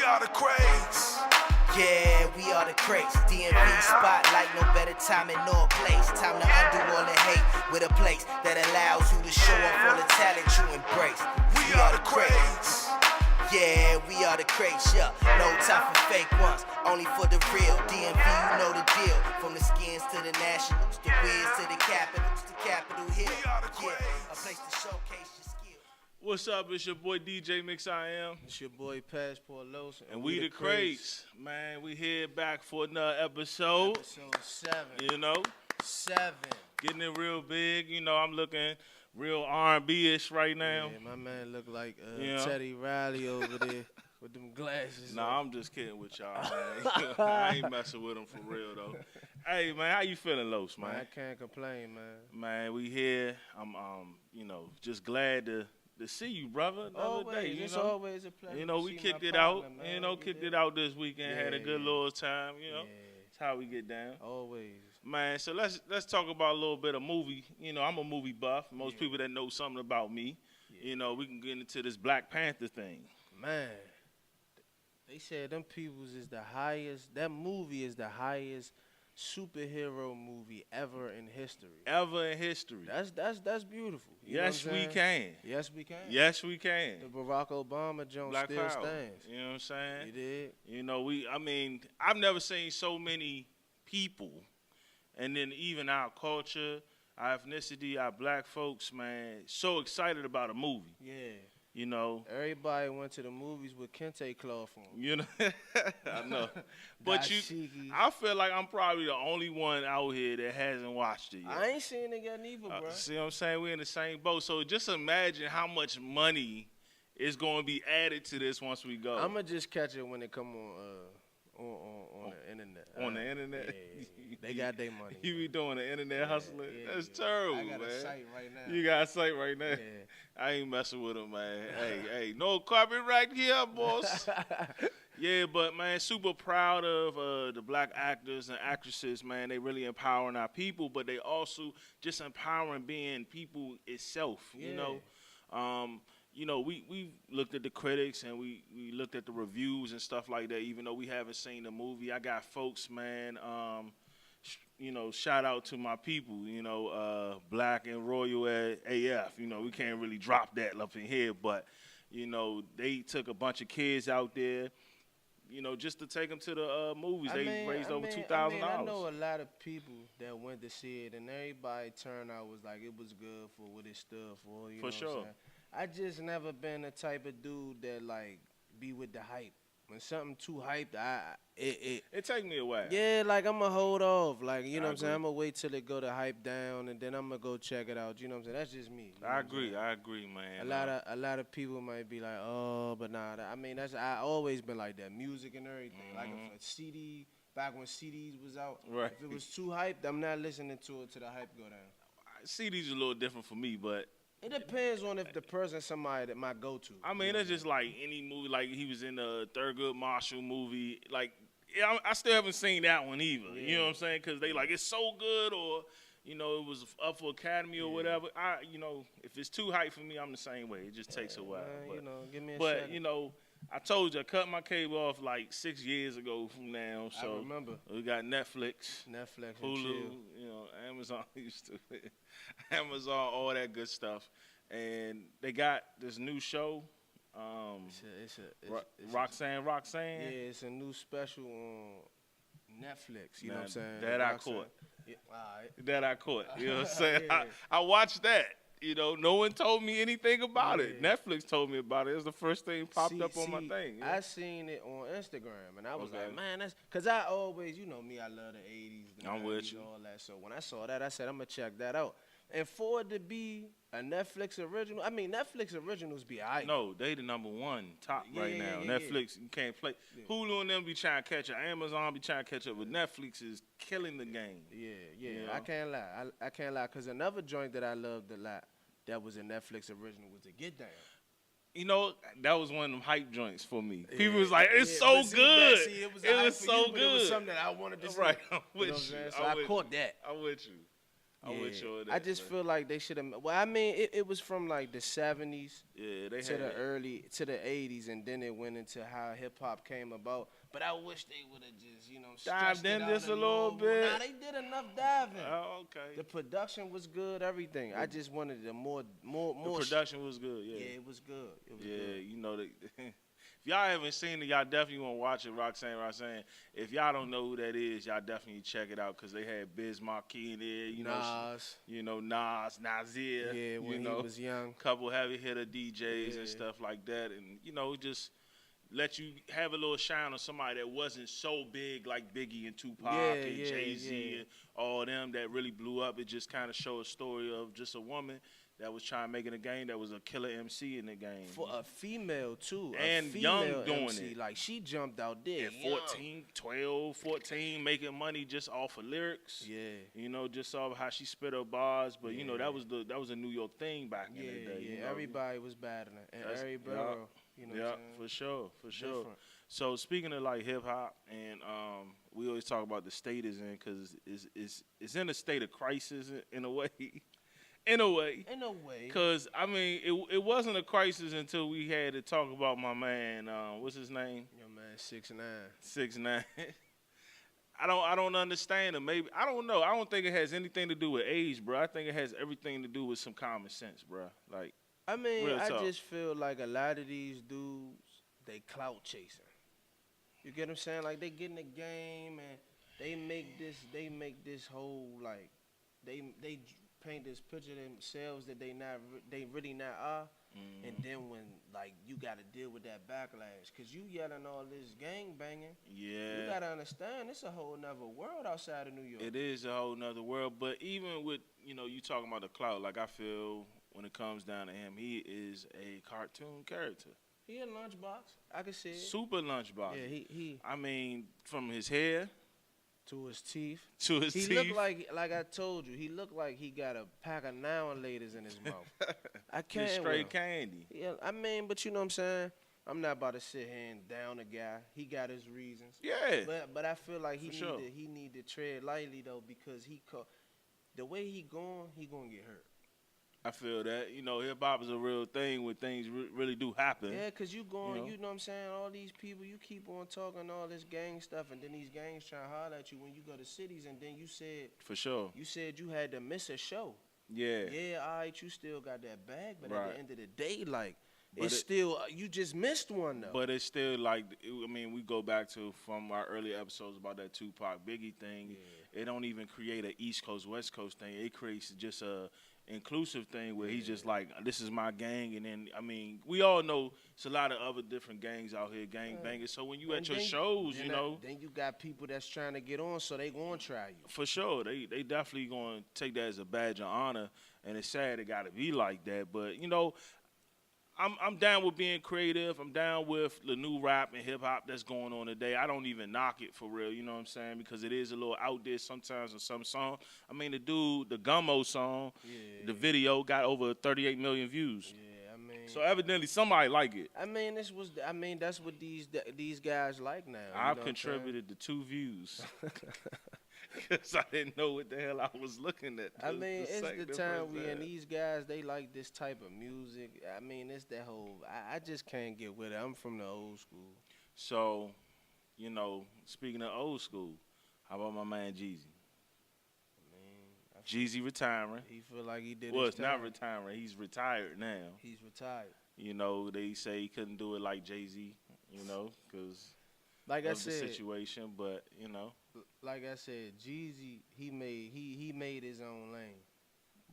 are the Crātz. Yeah, we are the Crātz. DMV spotlight, no better timing nor place. Time to undo all the hate with a place that allows you to show off all the talent you embrace. We are the Crātz. Yeah, we are the Crātz, yeah. No time for fake ones, only for the real. DMV, you know the deal. From the skins to the nationals, the wiz to the Capitol Hill. We are the Yeah, a Crātz. place to showcase your skill. What's up? It's your boy DJ Mix I Am. It's your boy Passport Los. And we the Crātz. Man, we here back for another episode. Episode 7. You know, 7. getting it real big. You know, I'm looking real R&B-ish right now. Yeah, my man look like Yeah. Teddy Riley over there with them glasses. Nah, I'm just kidding with y'all, man. I ain't messing with them for real, though. Hey, man, how you feeling, Los, Man, I man? can't complain, man. Man, we here. I'm, just glad to see you, brother. Another Always, day, you it's know. always a pleasure. You know, to we see kicked my it out. partner, man. You know, kicked it out this weekend. Had a Yeah, good yeah. little time. You know, Yeah, that's how we get down. always. Man, so let's talk about a little bit of movie. You know, I'm a movie buff. Most Yeah. people that know something about me, Yeah. you know, we can get into this Black Panther thing. Man, they said them peoples is the highest. That movie is the highest superhero movie ever in history. Ever in history. That's beautiful. You know Yes, what I'm we saying? can. Yes, we can. Yes, we can. The Barack Obama joint Black still power. stands. You know what I'm saying? You did? You know, I've never seen so many people, and then even our culture, our ethnicity, our black folks, man, so excited about a movie. Yeah. You know, Everybody went to the movies with kente cloth on. you know, I know, but Dashiki. I feel like I'm probably the only one out here that hasn't watched it yet. I ain't seen it yet neither, bro. See what I'm saying? We're in the same boat. So just imagine how much money is going to be added to this once we go. I'ma just catch it when it come on the internet. On the internet? Yeah, they got their money. You be doing the internet hustling? yeah, That's yeah. terrible, I got man. a site right now. You got a site right now? Yeah. I ain't messing with them, man. hey, no copyright here, boss. Yeah, but, man, super proud of the black actors and actresses, man. They really empowering our people, but they also just empowering being people itself, you know. You know, we looked at the critics and we looked at the reviews and stuff like that, even though we haven't seen the movie. I got folks, man, you know, shout out to my people, you know, Black and Royal at AF. You know, we can't really drop that up in here, but, you know, they took a bunch of kids out there, you know, just to take them to the movies. They raised over $2,000. I know a lot of people that went to see it, and everybody turned out was like it was good for what it stood for. You know For sure. What I'm saying? I just never been the type of dude that like be with the hype. When something too hyped, It take me a while. yeah, like I'ma hold off. Like, you know I what I'm saying? agree. I'ma wait till it go to hype down and then I'ma go check it out. You know what I'm saying? That's just me. You know I what I'm saying? agree, man. A lot of people might be like, oh, but nah. I always been like that. Music and everything. Like if a CD, back when CDs was out, Right. if it was too hyped, I'm not listening to it till the hype go down. CDs are a little different for me, but It depends on if the person somebody that my go to. I mean, it's just like any movie. Like he was in the Thurgood Marshall movie. Like yeah, I still haven't seen that one either. You know what I'm saying? Because they like it's so good, or you know, it was up for Academy or whatever. You know, if it's too hype for me, I'm the same way. It just takes a while. But, you know, give me a but second. you know, I told you I cut my cable off like 6 years ago from now. So I remember. we got Netflix, Netflix and Hulu, chill. you know, Amazon used to Amazon, all that good stuff. And they got this new show, It's Roxanne. yeah, it's a new special on Netflix. You know what I'm saying? That I Roxanne. caught. Yeah, all right. That I caught. You know what I'm saying? Yeah. I watched that. You know, no one told me anything about it. Yeah. Netflix told me about it. It was the first thing popped up on my thing. you know? I seen it on Instagram, and I was Okay. like, man, that's because I always, you know me, I love the 80s, the I'm 90s, with you. all that. So when I saw that, I said, I'm going to check that out. And for it to be a Netflix original, I mean, Netflix originals be all right. No, they the number one top right Yeah, now. yeah, yeah. Netflix, you can't play. Yeah. Hulu and them be trying to catch up. Amazon be trying to catch up. But Netflix is killing the game. Yeah, You know? I can't lie. I can't lie, because another joint that I loved a lot that was a Netflix original was The Get Down. You know, that was one of them hype joints for me. Yeah, People was like, it's yeah, so but see, good. it was, It hype was for so you, but good. It was something that I wanted to see. Right, I'm You know what I'm with saying? you. So I caught that. I'm with you. I'm with you on that. I just feel like they should have. Well, I mean, it was from like the 70s to the early to the 80s, and then it went into how hip hop came about. But I wish they would have just, dived in just a little bit. Nah, they did enough diving. Oh, okay. The production was good, everything. I just wanted the more. The production was good. Yeah. Yeah, it was good. It was good. If y'all haven't seen it, y'all definitely want to watch it. Roxanne. If y'all don't know who that is, y'all definitely check it out because they had Biz Markie in there. Nas. Nas, Nasir. Yeah, when he was young. Couple heavy hitter DJs and stuff like that, and just let you have a little shine on somebody that wasn't so big like Biggie and Tupac and Jay-Z and all them that really blew up. It just kind of showed a story of just a woman that was trying to make it a game, that was a killer MC in the game. For a female, too. And a female young doing MC. it. Like, she jumped out there. At 14, 12, 14, making money just off of lyrics. Yeah. Just off how she spit her bars. But, that was a New York thing back in the day. Yeah, everybody was battling. And every borough, for sure. Different. So, speaking of, like, hip-hop, and we always talk about the state is in because it's in a state of crisis in a way. In a way. Because, I mean, it wasn't a crisis until we had to talk about my man, what's his name? Your man, 6ix9ine. 6ix9ine. I don't understand him. Maybe, I don't know. I don't think it has anything to do with age, bro. I think it has everything to do with some common sense, bro. Like, I mean, real talk. just feel like a lot of these dudes, they clout chasing. You get what I'm saying? Like, they get in the game and they make this whole, like, they paint this picture of themselves that they really not are, and then when like you got to deal with that backlash, cause you yelling all this gang banging. You gotta understand, it's a whole nother world outside of New York. It is a whole nother world, but even with you talking about the clout, like I feel when it comes down to him, he is a cartoon character. He a lunchbox, I can see it. Super lunchbox. Yeah, he. I mean, from his hair. To his teeth. He looked like I told you, he looked like he got a pack of now and laters in his mouth. I can't. Just straight candy. Yeah, I mean, but you know what I'm saying? I'm not about to sit here and down a guy. He got his reasons. Yeah. But I feel like he For need to tread lightly though, because the way he gonna get hurt. I feel that. Hip hop is a real thing when things really do happen. Yeah, because you know what I'm saying? All these people, you keep on talking all this gang stuff, and then these gangs try to holler at you when you go to cities, and then you said. For sure. You said you had to miss a show. Yeah. Yeah, all right, you still got that bag, but right. at the end of the day, like, it's still, you just missed one, though. But it's still like, we go back to from our earlier episodes about that Tupac Biggie thing. Yeah. It don't even create an East Coast, West Coast thing. It creates just a inclusive thing where he's just like, this is my gang. And then, we all know it's a lot of other different gangs out here, gang bangers. So when you at your shows, then you got people that's trying to get on, so they going to try you. For sure. They definitely going to take that as a badge of honor. And it's sad it got to be like that. But, I'm down with being creative. I'm down with the new rap and hip-hop that's going on today. I don't even knock it for real, you know what I'm saying? Because it is a little out there sometimes in some songs. The dude, the Gummo song, the video got over 38 million views. Yeah, so evidently somebody like it. That's what these guys like now. I've contributed to 2 views. Because I didn't know what the hell I was looking at. It's the time we and these guys, they like this type of music. It's that whole, I just can't get with it. I'm from the old school. So, speaking of old school, how about my man Jeezy? Jeezy retiring. He feel like he did Well, his it's not retiring. He's retired now. He's retired. They say he couldn't do it like Jay-Z, because like of I said, the situation, but, Like I said, Jeezy, he made his own lane.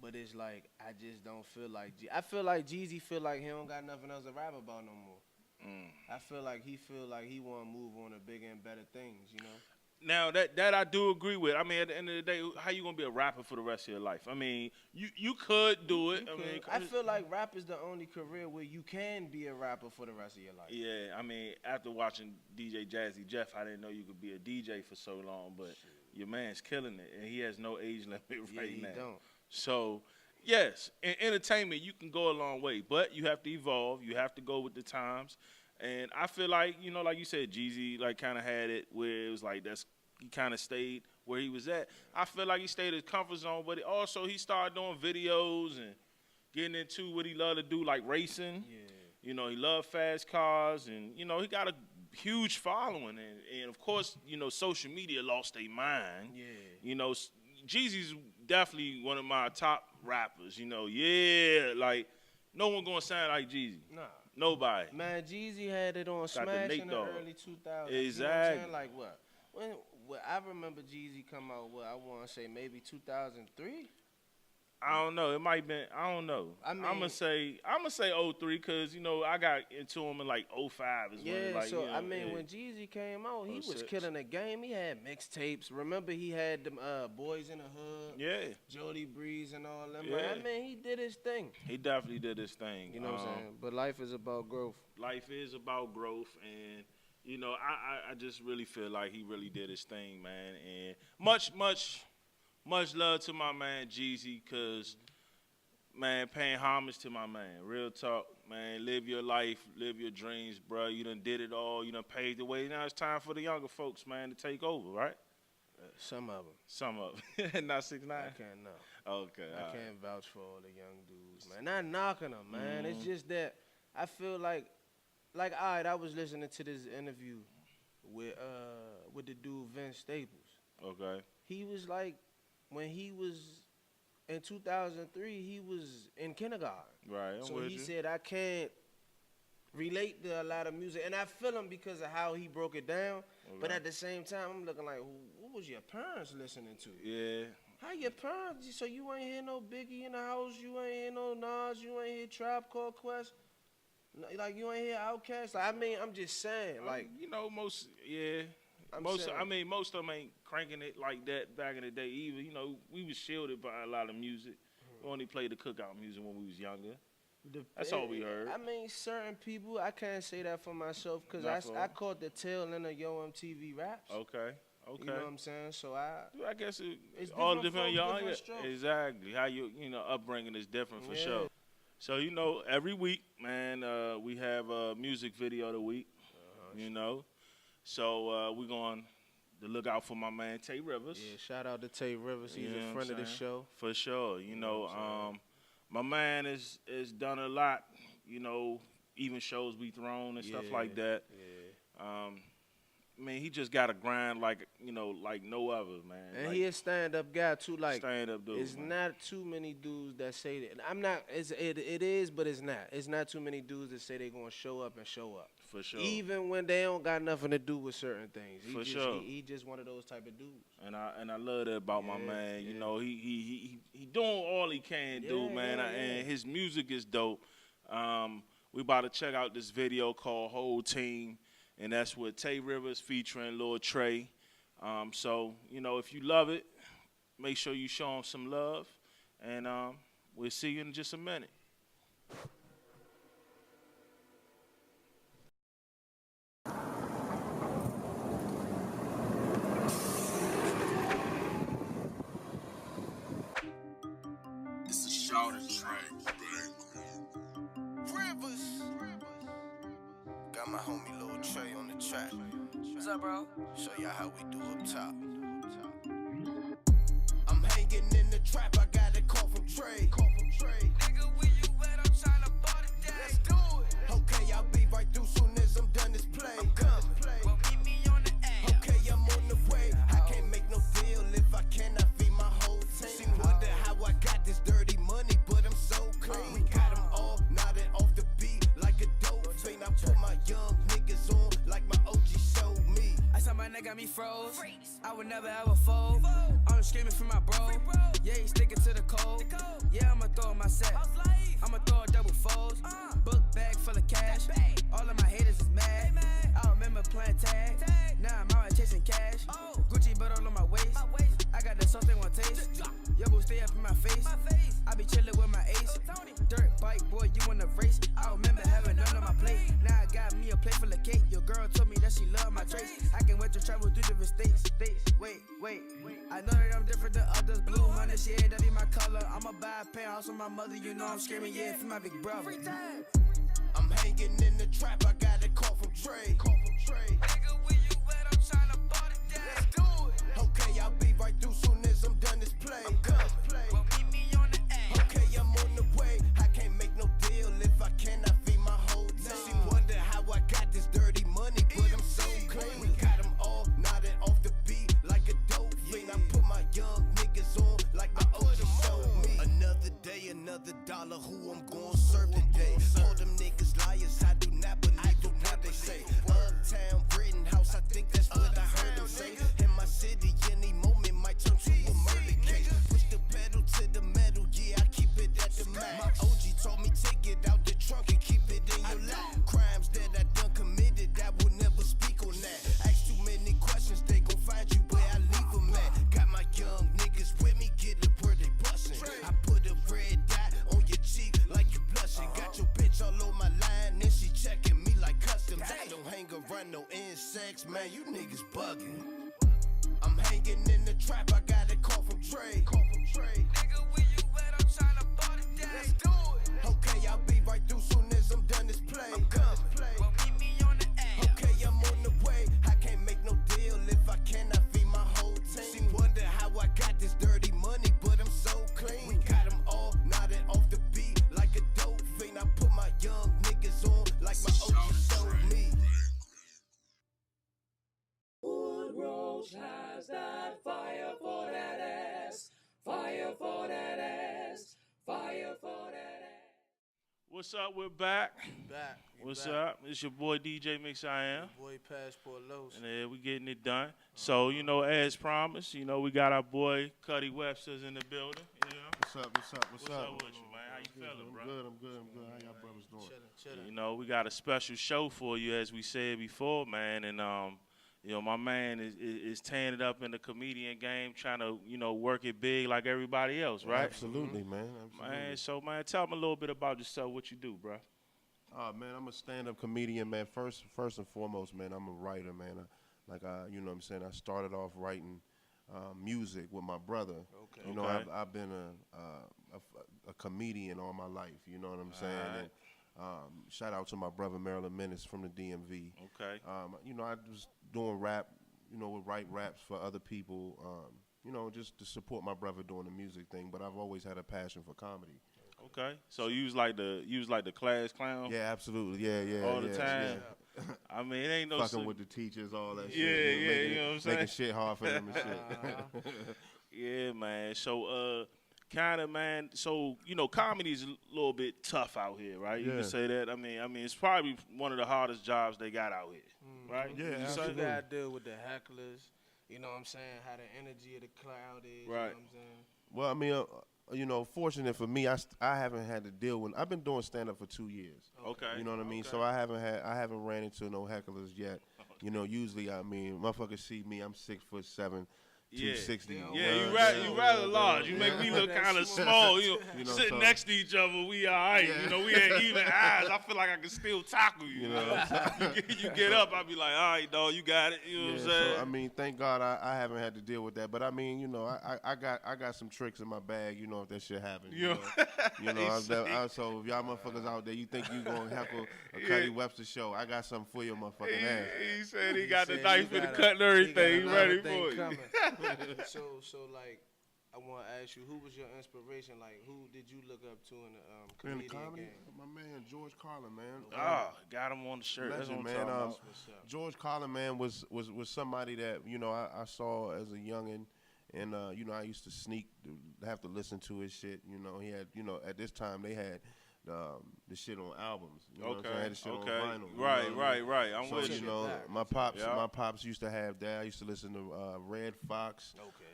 But it's like, I just don't feel like I feel like Jeezy feel like he don't got nothing else to rap about no more. I feel like he want to move on to bigger and better things, Now, that I do agree with. At the end of the day, how you going to be a rapper for the rest of your life? You could do it. I feel like rap is the only career where you can be a rapper for the rest of your life. Yeah, after watching DJ Jazzy Jeff, I didn't know you could be a DJ for so long, but your man's killing it, and he has no age limit right now. He don't. So, yes, in entertainment, you can go a long way, but you have to evolve. You have to go with the times. And I feel like, like you said, Jeezy kind of had it where it was like he kind of stayed where he was at. I feel like he stayed in his comfort zone, but also he started doing videos and getting into what he loved to do, like racing. Yeah. You know, he loved fast cars, and, you know, he got a huge following. And of course, you know, social media lost their mind. Yeah. You know, Jeezy's definitely one of my top rappers, you know. Yeah, like, no one gonna sound like Jeezy. Nah. Nobody. Man, Jeezy had it on Got the Smash Nate in the Dogg. early 2000s. Exactly. You know what I'm saying? Like what? When I remember Jeezy come out, I want to say maybe 2003. I don't know. It might be. I don't know. I mean, I'm gonna say 03 because, you know, I got into him in like 05 is when, yeah, like, so you know, I mean, yeah. when Jeezy came out, he was 06. killing the game. He had mixtapes. Remember, he had them Boys in the Hood, Yeah, Jody Breeze, and all them. Yeah. Man, I mean, he did his thing. he definitely did his thing. You know what I'm saying? But life is about growth. Life is about growth, and, you know, I just really feel like he really did his thing, man. And much love to my man Jeezy, because, man, paying homage to my man. Real talk, man. Live your life, live your dreams, bro. You done did it all. You done paved the way. Now it's time for the younger folks, man, to take over, right? Some of them. Some of them. Not 6ix9ine? I can't know. Okay, I all right. can't vouch for all the young dudes, man. Not knocking them, man. It's just that I feel like, all right, I was listening to this interview with the dude Vince Staples. Okay. He was like, when he was in 2003, he was in kindergarten. Right, I'm So with he you. said, I can't relate to a lot of music. And I feel him because of how he broke it down. But Okay. at the same time, I'm looking like, what was your parents listening to? Yeah. How your parents? So you ain't hear no Biggie in the house? You ain't hear no Nas? You ain't hear Tribe Called Quest? Like, you ain't hear Outkast? Like, I mean, I'm just saying, like, you know, most of them ain't cranking it like that back in the day either. You know, we was shielded by a lot of music. We only played the cookout music when we was younger. That's all we heard. I mean, certain people, I can't say that for myself because Not for I all. caught the tail end of Yo MTV Raps. Okay. You know what I'm saying? So I guess It's all different different. folks, Y'all, different yeah, strokes. exactly. How you know, upbringing is different for Yeah. sure. So, you know, every week, man, we have a music video of the week. You know, so we're going to look out for my man Tay Rivers. Yeah, shout out to Tay Rivers. He's You know a what friend I'm of the saying? show. For sure. You You know, know what I'm my man is done a lot, you know, even shows we thrown and stuff like that. Yeah. I mean, he just got a grind like, you know, like no other, man. And like, he a stand-up guy, too. Like, stand-up dude, it's man. not too many dudes that say that. I'm not, it is, but it's not. It's not too many dudes that say they're going to show up and show up. For sure. Even when they don't got nothing to do with certain things. For sure. He just one of those type of dudes. And I love that about my Yeah, man. You yeah. know, he doing all he can do, Yeah, man. yeah, And yeah. his music is dope. We about to check out this video called Whole Team, and that's with Tay Rivers featuring Lil Trey. So, you know, if you love it, make sure you show him some love. And we'll see you in just a minute. It's a shout and Trey. Rivers. Got my homie Lil Trey on the track. What's up, bro? Show y'all how we do up top. I'm hanging in the trap. I got a call from Trey. Nigga, where you at? I'm tryna ball today. Let's do it. Okay, I'll be right through soon as I'm done this play. I'm coming. Well, meet me on the app. Okay, I'm on the way. I can't make no deal if I cannot feed my whole team. She wonder how I got this dirty money, but I'm so clean. We got them all nodding off the beat like a dope fiend. I put my young niggas on like my OG showed me. I saw my nigga got me froze. I would never ever fold. I'm screaming for my bro. Yeah, he sticking to the code. Yeah, I'ma throw in my set. I'ma throw a double fold. Book bag full of cash. All of my haters is mad. I remember playing tag. Now I'm out here chasing cash. Gucci but all on my waist. I got the sauce they want taste. Yo, boo, stay up in my face. I be chillin' with my ace. Dirt bike, boy, you in the race. I remember having none on my plate. Now I got me a plate full of cake. Your girl told me that she love my traits. I can't wait to travel through different states. Wait. I know that I'm different than others. Blue hunters, yeah, that be my color. I'ma buy a penthouse with my mother. You know I'm screaming, yeah, for my big brother. I'm hanging in the trap. I got a call from Trey. Nigga, where you at? I'm tryna ball today. Let's do it. Okay, I'll be right insects, man, you niggas bugging. I'm hanging in the trap, I got a call from Trey. Nigga, where you at? I'm tryna party down. Let's do it. Okay, I'll be right through soon as I'm done this play. Well, meet me on the app. Okay, I'm on the way. I can't make no deal if I cannot feed my whole team. She wonder how I got this dirty money, but I'm so clean. We got them all nodded off the beat like a dope fiend. I put my young niggas on like my OG showed me. Woodrose has that fire for that ass. Fire for that ass. Fire for that ass. What's up? We're back. Back. What's up? It's your boy DJ Mix I Am. Boy Passport Los. And we getting it done. So, you know, as promised, you know, we got our boy Cutty Webster's in the building. You know? What's up? What's up with you, man? How you feeling, bro? I'm good. How y'all brothers doing? Chillin'. You know, we got a special show for you, as we said before, man. And, you know, my man is tearing it up in the comedian game, trying to, you know, work it big like everybody else, right? Absolutely, man. Absolutely. Man, so, man, tell me a little bit about yourself, what you do, bro. Man, I'm a stand-up comedian, man. First and foremost, man, I'm a writer, man. You know what I'm saying? I started off writing music with my brother. Okay. You know, Okay. I've been a comedian all my life. You know what I'm saying? Alright. And shout out to my brother Maryland Menace from the DMV. Okay. You know, I was doing rap. You know, would write raps for other people. You know, just to support my brother doing the music thing. But I've always had a passion for comedy. Okay. So you was like the class clown? Yeah, absolutely. Yeah. All the yeah, time? yeah. I mean, it ain't no Fucking with the teachers, all that Yeah, shit. yeah, you know what I'm saying? Making shit hard for them and shit. Yeah, man. So, kind of, man. So, you know, comedy's a little bit tough out here, right? You Yeah. can say that. I mean, it's probably one of the hardest jobs they got out here, right? Yeah, You say- You absolutely. gotta deal with the hecklers. You know what I'm saying? How the energy of the crowd is. You know Right. what I'm saying? Well, I mean, you know, fortunate for me, I haven't had to deal with. I've been doing stand up for 2 years. Okay. You know what I mean? Okay. So I haven't ran into no hecklers yet. You know, usually, I mean, motherfuckers see me, I'm 6'7", Yeah. 260. Yeah, know, you rather large. You make me look kind of small. You know, sitting so- next to each other, we all right. Yeah. You know, we ain't even eyes. I feel like I can still tackle you. You know, you get up, I be like, all right, dog, you got it. You know what I'm saying? So, I mean, thank God I haven't had to deal with that. But I mean, you know, I got some tricks in my bag. You know, if that shit happens. Yeah. You know, so if y'all motherfuckers out there, you think you gonna heckle a Cutty Webster show? I got something for your motherfucking ass. He said he got the said knife he and the got cut and everything. He got ready another for thing it. coming. So like, I want to ask you, who was your inspiration? Like, who did you look up to in the In comedian the comedy, game? my man George Carlin, man. Oh, got him on the shirt. That's what Legend, I'm man. talking about. What's up? George Carlin, man, was somebody that, you know, I saw as a youngin', and you know, I used to have to listen to his shit. You know, he had, you know, at this time they had the shit on albums. You know what I'm saying? They had the shit on vinyl. You know what I mean? Right. I'm So, with you you. know, back. my pops used to have that. I used to listen to Red Fox. Okay.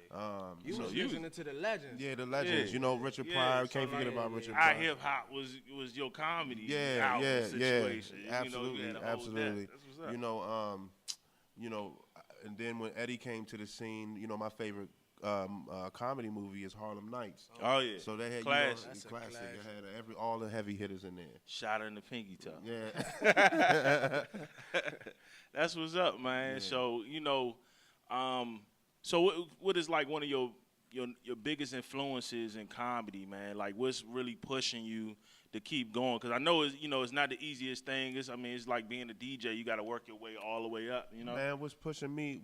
You so was you- listening to the legends. Yeah, the legends. Yeah. You know, Richard Yeah, Pryor. so Can't forget like- about Richard Our Pryor. hip hop was your comedy Yeah, album yeah, situation. yeah. You Absolutely, know, you had to hold absolutely. that. That's what's up. You know, and then when Eddie came to the scene, you know, my favorite comedy movie is Harlem Nights. Oh yeah. So they had Classic. You know, That's a classic. classic. It had all the heavy hitters in there. Shot her in the pinky toe. Yeah. That's what's up, man. Yeah. So you know, so what is like one of your biggest influences in comedy, man? Like, what's really pushing you to keep going? Because I know it's not the easiest thing. It's like being a DJ. You got to work your way all the way up. You know. Man, what's pushing me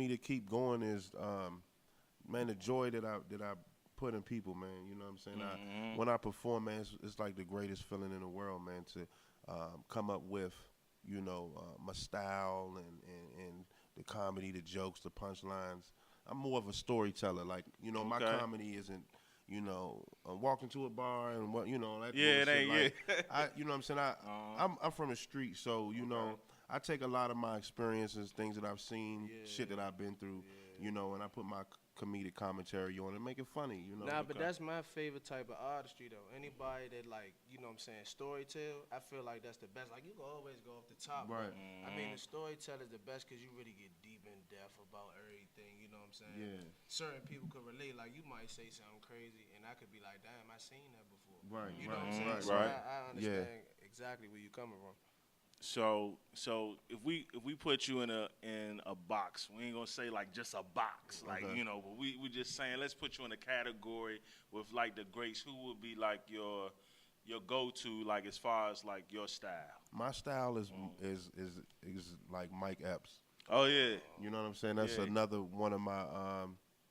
to keep going is man, the joy that I put in people, man. You know what I'm saying? Mm-hmm. When I perform, man, it's like the greatest feeling in the world, man, to come up with, you know, my style and the comedy, the jokes, the punchlines. I'm more of a storyteller. Like, you know, my Okay. comedy isn't, you know, walking to a bar and what, you know, that Yeah, it bullshit. ain't, Like, you know what I'm saying? I'm from the street, so, you know, I take a lot of my experiences, things that I've seen, shit that I've been through, you know, and I put my comedic commentary on and make it funny, you know. Nah, but that's my favorite type of artistry, though. Anybody that, like, you know what I'm saying, storytell, I feel like that's the best. Like, you can always go off the top. Right. But, I mean, the storyteller is the best because you really get deep in depth about everything, you know what I'm saying? Yeah. Certain people could relate. Like, you might say something crazy, and I could be like, damn, I seen that before. Right, You know what I'm right, saying? right, So right. I understand exactly where you're coming from. So if we put you in a box, we ain't gonna say like just a box, like Okay. you know, but we just saying let's put you in a category with like the greats. Who would be like your go-to, like as far as like your style? My style is like Mike Epps. Oh yeah, You know what I'm saying? That's Yeah. another one of my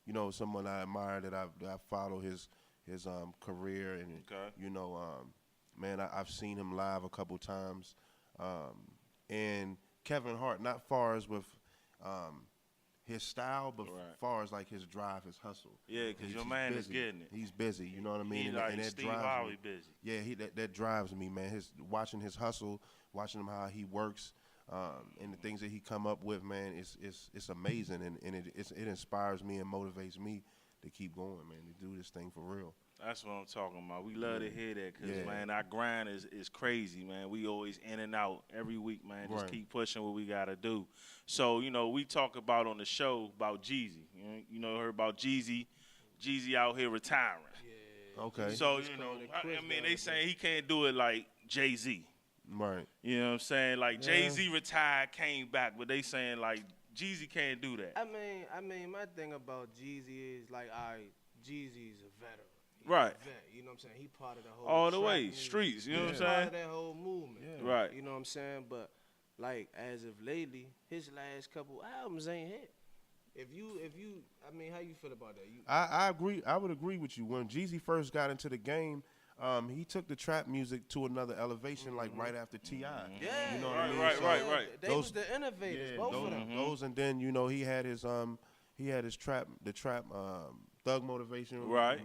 you know, someone I admire that I follow his career and Okay. you know man, I've seen him live a couple times. And Kevin Hart, not far as with his style, but Right. far as like his drive, his hustle. Yeah, 'cause your He's man is busy. getting it. He's busy, you know what I mean? He And like that Steve drives Harvey me. busy. Yeah, that drives me, man. Watching his hustle, watching him how he works, and the things that he come up with, man, it's amazing, and it inspires me and motivates me to keep going, man, to do this thing for real. That's what I'm talking about. We love to hear that because, Yeah. man, our grind is crazy, man. We always in and out every week, man. Just Right. keep pushing what we got to do. So, you know, we talk about on the show about Jeezy. You know, heard about Jeezy. Jeezy out here retiring. Okay. So, Just you called know, it I quits mean, the they other saying he can't do it like Jay-Z. Right. You know what I'm saying? Like, Jay-Z retired, came back, but they saying, like, Jeezy can't do that. I mean, my thing about Jeezy is like, Jeezy's a veteran. He's Right. a vet, you know what I'm saying? He part of the whole All the trap way, music. streets, you know what I'm He's part saying? of that whole movement. Yeah. Right. You know what I'm saying? But like as of lately, his last couple albums ain't hit. If you, I mean, how you feel about that? I agree. I would agree with you. When Jeezy first got into the game, he took the trap music to another elevation, like right after T.I. Yeah, You know what I mean? Right, So- right. They Those- was the innovators, Yeah, both those, of them. those, and then you know he had his trap Thug Motivation, Right,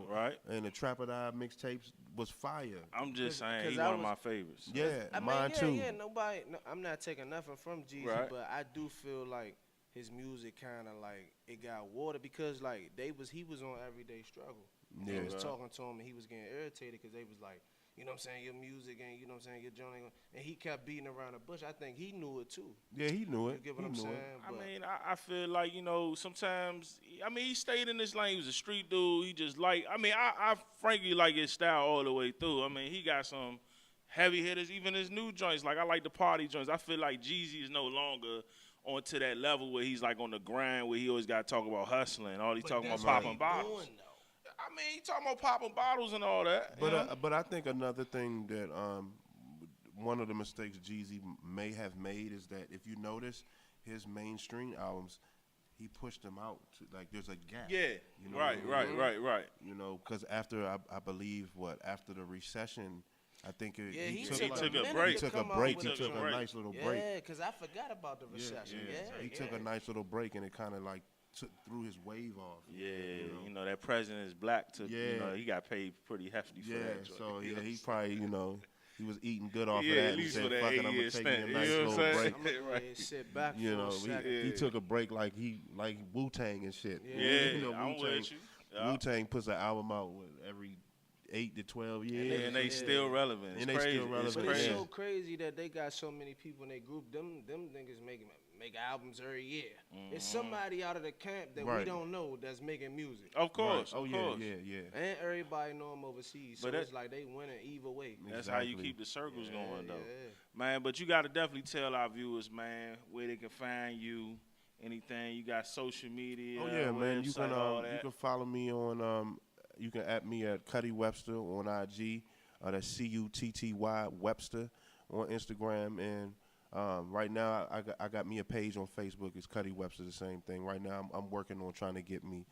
right. and the Trap or Die mixtapes was fire. I'm just saying, 'cause he's I one of was- my favorites. Yeah, I mean, mine yeah, too. yeah. I'm not taking nothing from Jeezy, Right. but I do feel like his music kind of like it got watered because like he was on Everyday Struggle. They Yeah. was Right. talking to him and he was getting irritated because they was like, you know what I'm saying, your music and you know what I'm saying, your joint ain't gonna, and he kept beating around the bush. I think he knew it too. Yeah, he knew You it. get what He I'm knew saying? it. I But mean, I feel like, you know, sometimes, I mean, he stayed in this lane. He was a street dude. He just like, I mean, I frankly like his style all the way through. I mean, he got some heavy hitters, even his new joints. Like, I like the party joints. I feel like Jeezy is no longer onto that level where he's like on the grind where he always got to talk about hustling. All he talking about that's what popping he bottles. doing, though. I mean, he talking about popping bottles and all that. you know? But I think another thing that one of the mistakes Jeezy may have made is that if you notice his mainstream albums, he pushed them out to, like there's a gap. Yeah, You know right. what I mean? Right. You know, because after I believe after the recession, I think Yeah, he took took a minute break. He to took a come out break. with He a took a joint. nice little break. Yeah, because I forgot about the recession. Yeah, He took a nice little break, and it kind of like threw his wave off. Yeah, you know, that president is black too. You Yeah. know, he got paid pretty hefty for Yeah, that joint. so You know yeah, he what I'm probably he was eating good off Yeah, of that at and least said, for that "Fuck it, I'm 8 gonna years take me a stint." nice You know what little I'm break." saying? I'm gonna go ahead and sit back You for know, a second. he took a break like Wu-Tang and shit. Yeah, You know, I'm with you. Yeah. Wu-Tang puts an album out every 8 to 12 years. And they still relevant. It's And they crazy. still relevant. It's But crazy. it's Yeah. so crazy that they got so many people in their group. Them niggas make albums every year. It's somebody out of the camp that we Right. don't know that's making music. Of course. Right. Oh of yeah, course. yeah. And everybody know them overseas. So But that- it's like they winning either way. That's how you Exactly. keep the circles going, though. Yeah. Man, but you got to definitely tell our viewers, man, where they can find you, anything. You got social media. Oh yeah, man. You website, all can that. follow me on you can at me at Cutty Webster on IG. That's Cutty Webster on Instagram, and right now I got me a page on Facebook. It's Cutty Webster, the same thing. Right now I'm working on trying to get me.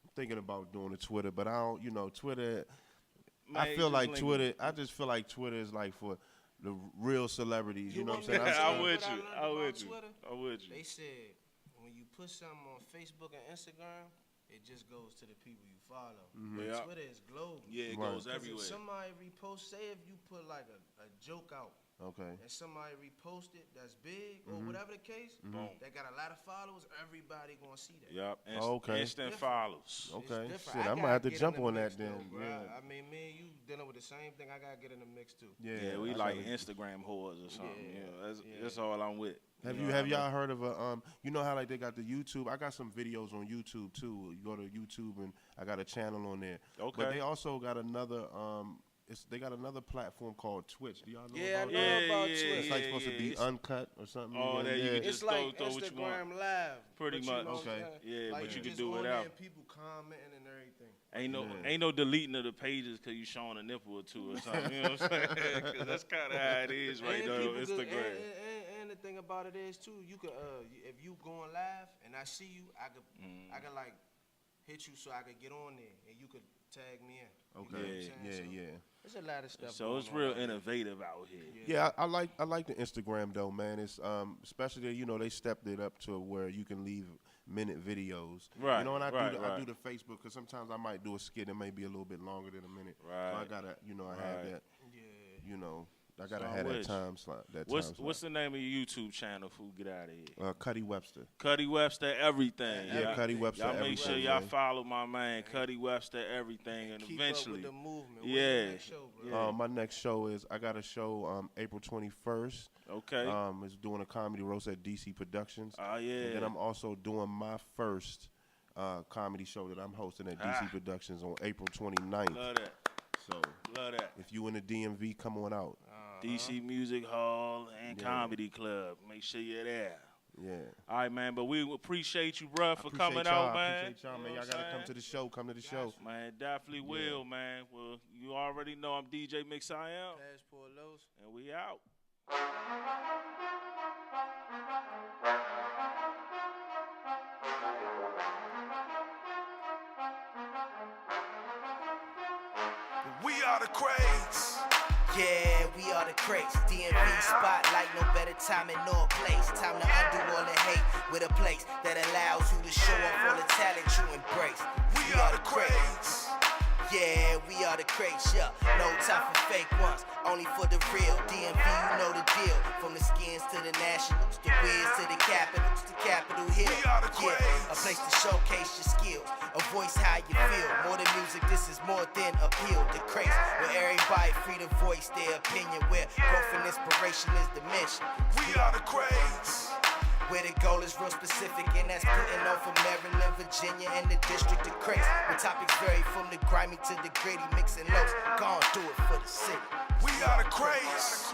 I'm thinking about doing a Twitter, but I don't. You know, Twitter. Man, I feel just like link Twitter. I just feel like Twitter is like for the real celebrities. You know what I'm saying? want me to I'm tell with what I you. learned I'm about with you. Twitter? I'm with you. They said when you put something on Facebook and Instagram, it just goes to the people you follow. Yeah. Twitter is global. Yeah, it Right. goes 'Cause everywhere. if somebody repost, say if you put like a joke out Okay. and somebody repost it that's big or whatever the case, Boom. that got a lot of followers, everybody gonna see that. Yep. Okay. Instant Different. follows. It's Okay. different. Shit, I I might gotta have to get in jump the on mix that then. though, bruh. Yeah. I mean, me and you dealing with the same thing. I gotta get in the mix too. Yeah, we I like gotta- Instagram whores or something. Yeah, Yeah, that's all I'm with. Have know you what have I y'all mean? heard of a you know how like they got the YouTube? I got some videos on YouTube too. You go to YouTube and I got a channel on there. Okay. But they also got another they got another platform called Twitch. Do y'all know Yeah, I about know that? about yeah, Twitch. It's like supposed to be it's- uncut or something. Oh, there you can It's just like throw what you want. Instagram Live. Pretty but you much. know what I'm Okay. saying? Yeah, Like but you can just do on it there out. and people commenting and everything. Ain't no deleting of the pages because you showing a nipple or two or something. You know what I'm saying? 'Cause that's kind of how it is right And now people on could- Instagram. and the thing about it is too, you could if you going live and I see you, I could like hit you so I could get on there and you could tag me in. You know what I'm saying? Yeah, So yeah. There's a lot of stuff. So going it's on real out here. innovative out here. Yeah, I like the Instagram though, man. It's especially they stepped it up to where you can leave minute videos. Right, You know, and I right. do the Facebook because sometimes I might do a skit that may be a little bit longer than a minute. Right. So I gotta I have that. Yeah. I gotta So have that which- time slot. What's the name of your YouTube channel? Fool, get out of here. Cutty Webster. Cutty Webster everything. Yeah, Cutty Webster Y'all make everything, sure y'all man. follow my man Cutty Webster everything, and Keep eventually, up with the movement. When's Yeah. your next show, bro? My next show is I got a show April 21st. okay. It's doing a comedy roast at DC Productions. Oh yeah. And then I'm also doing my first comedy show that I'm hosting at DC Productions on April 29th. Love that. So Love that. if you in the DMV, come on out. DC Music Hall and Comedy Club. Make sure you're there. Yeah. All right, man. But we appreciate you, bruh, for Appreciate coming y'all. out, man. Appreciate y'all, You man. know Y'all what gotta I'm come to the show. Come to the show. Man, definitely will, man. Well, you already know I'm DJ Mix-I-Am, Passport Lowe's. and we out. We are the Crātz. Yeah, we are the Crātz. DMV spotlight, no better timing nor place. Time to undo all the hate with a place that allows you to show off all the talent you embrace. We are the Crātz. Yeah, we are the Crātz, yeah. No time for fake ones, only for the real. DMV, you know the deal. From the skins to the nationals, the wiz to the Capitol Hill. We are the Yeah, a Crātz. place to showcase your skills, a voice how you feel. More than music, this is more than appeal. The Crātz, where everybody free to voice their opinion, where growth and inspiration is the mission. We are the Crātz. Where the goal is real specific, and that's putting on for Maryland, Virginia, and the district of Crātz. Where topics vary from the grimy to the gritty, mixing lows. Gone do it for the city. We are the Crātz.